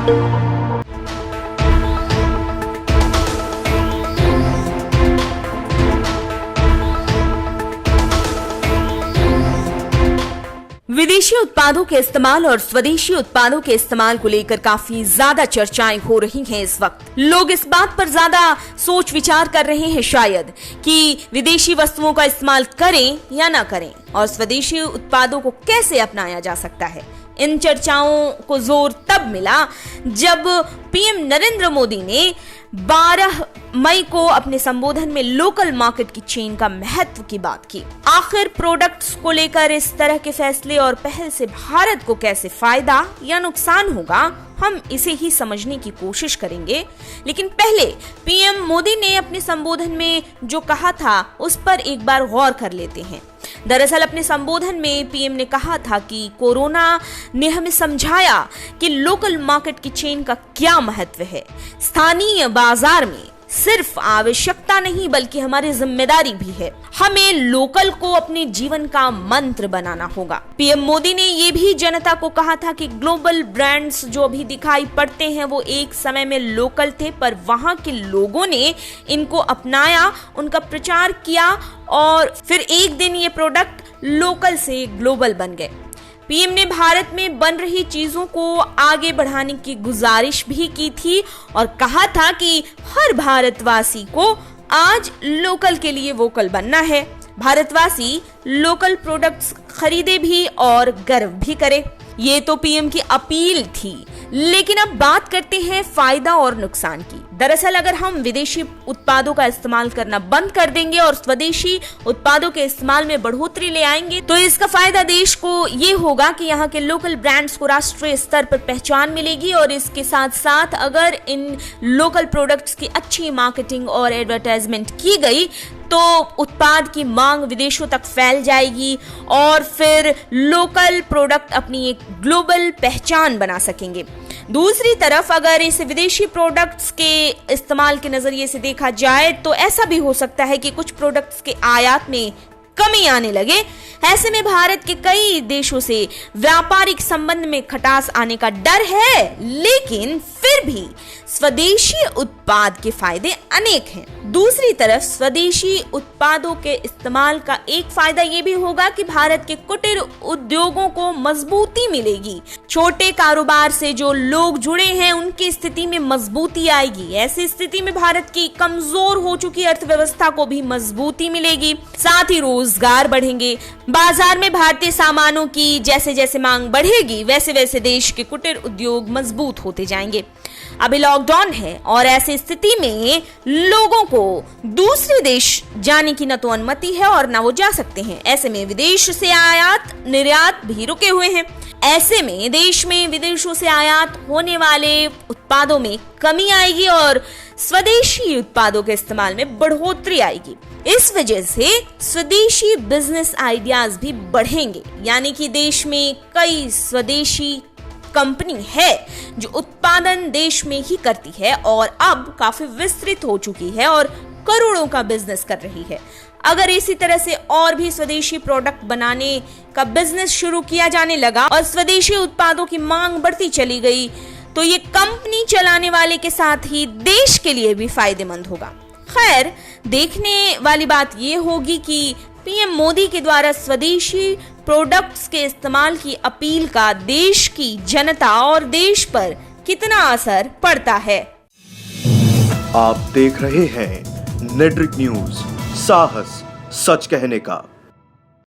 विदेशी उत्पादों के इस्तेमाल और स्वदेशी उत्पादों के इस्तेमाल को लेकर काफी ज्यादा चर्चाएं हो रही हैं इस वक्त। लोग इस बात पर ज्यादा सोच विचार कर रहे हैं शायद कि विदेशी वस्तुओं का इस्तेमाल करें या ना करें और स्वदेशी उत्पादों को कैसे अपनाया जा सकता है। इन चर्चाओं को जोर तब मिला जब पीएम नरेंद्र मोदी ने 12 मई को अपने संबोधन में लोकल मार्केट की चेन का महत्व की बात की। आखिर प्रोडक्ट्स को लेकर इस तरह के फैसले और पहल से भारत को कैसे फायदा या नुकसान होगा, हम इसे ही समझने की कोशिश करेंगे। लेकिन पहले पीएम मोदी ने अपने संबोधन में जो कहा था उस पर एक बार गौर कर लेते हैं। दरअसल अपने संबोधन में पीएम ने कहा था कि कोरोना ने हमें समझाया कि लोकल मार्केट की चेन का क्या महत्व है। स्थानीय बाजार में सिर्फ आवश्यकता नहीं बल्कि हमारी जिम्मेदारी भी है। हमें लोकल को अपने जीवन का मंत्र बनाना होगा। पीएम मोदी ने ये भी जनता को कहा था कि ग्लोबल ब्रांड्स जो अभी दिखाई पड़ते हैं वो एक समय में लोकल थे, पर वहां के लोगों ने इनको अपनाया, उनका प्रचार किया और फिर एक दिन ये प्रोडक्ट लोकल से ग्लोबल बन गए। पीएम ने भारत में बन रही चीजों को आगे बढ़ाने की गुजारिश भी की थी और कहा था कि हर भारतवासी को आज लोकल के लिए वोकल बनना है। भारतवासी लोकल प्रोडक्ट्स खरीदे भी और गर्व भी करे। ये तो पीएम की अपील थी। लेकिन अब बात करते हैं फायदा और नुकसान की। दरअसल अगर हम विदेशी उत्पादों का इस्तेमाल करना बंद कर देंगे और स्वदेशी उत्पादों के इस्तेमाल में बढ़ोतरी ले आएंगे तो इसका फायदा देश को ये होगा कि यहाँ के लोकल ब्रांड्स को राष्ट्रीय स्तर पर पहचान मिलेगी और इसके साथ साथ अगर इन लोकल प्रोडक्ट्स की अच्छी मार्केटिंग और एडवर्टाइजमेंट की गई तो उत्पाद की मांग विदेशों तक फैल जाएगी और फिर लोकल प्रोडक्ट अपनी एक ग्लोबल पहचान बना सकेंगे। दूसरी तरफ अगर इसे विदेशी प्रोडक्ट्स के इस्तेमाल के नजरिए से देखा जाए तो ऐसा भी हो सकता है कि कुछ प्रोडक्ट्स के आयात में कमी आने लगे। ऐसे में भारत के कई देशों से व्यापारिक संबंध में खटास आने का डर है, लेकिन फिर भी स्वदेशी उत्पाद के फायदे अनेक हैं। दूसरी तरफ स्वदेशी उत्पादों के इस्तेमाल का एक फायदा ये भी होगा कि भारत के कुटीर उद्योगों को मजबूती मिलेगी। छोटे कारोबार से जो लोग जुड़े हैं उनकी स्थिति में मजबूती आएगी। ऐसी स्थिति में भारत की कमजोर हो चुकी अर्थव्यवस्था को भी मजबूती मिलेगी, साथ ही रोजगार बढ़ेंगे। बाजार में भारतीय सामानों की जैसे जैसे मांग बढ़ेगी वैसे वैसे देश के कुटीर उद्योग मजबूत होते जाएंगे। अभी लॉकडाउन है और ऐसी स्थिति में लोगों को दूसरे देश जाने की न तो अनुमति है और न वो जा सकते हैं। ऐसे में विदेश से आयात निर्यात भी रुके हुए हैं। ऐसे में देश में विदेशों से आयात होने वाले उत्पादों में कमी आएगी और स्वदेशी उत्पादों के इस्तेमाल में बढ़ोतरी आएगी। इस वजह से स्वदेशी बिजनेस आइडियाज भी बढ़ेंगे, यानी कि देश में कई स्वदेशी कंपनी है जो उत्पादन देश में ही करती है और अब काफी विस्तृत हो चुकी है और करोड़ों का बिजनेस कर रही है। अगर इसी तरह से और भी स्वदेशी प्रोडक्ट बनाने का बिजनेस शुरू किया जाने लगा और स्वदेशी उत्पादों की मांग बढ़ती चली गई तो ये कंपनी चलाने वाले के साथ ही देश के लिए भी फायदेमंद होगा। खैर, देखने वाली बात ये होगी कि पीएम मोदी के द्वारा स्वदेशी प्रोडक्ट्स के इस्तेमाल की अपील का देश की जनता और देश पर कितना असर पड़ता है। आप देख रहे हैं नेट्रिक न्यूज, साहस सच कहने का।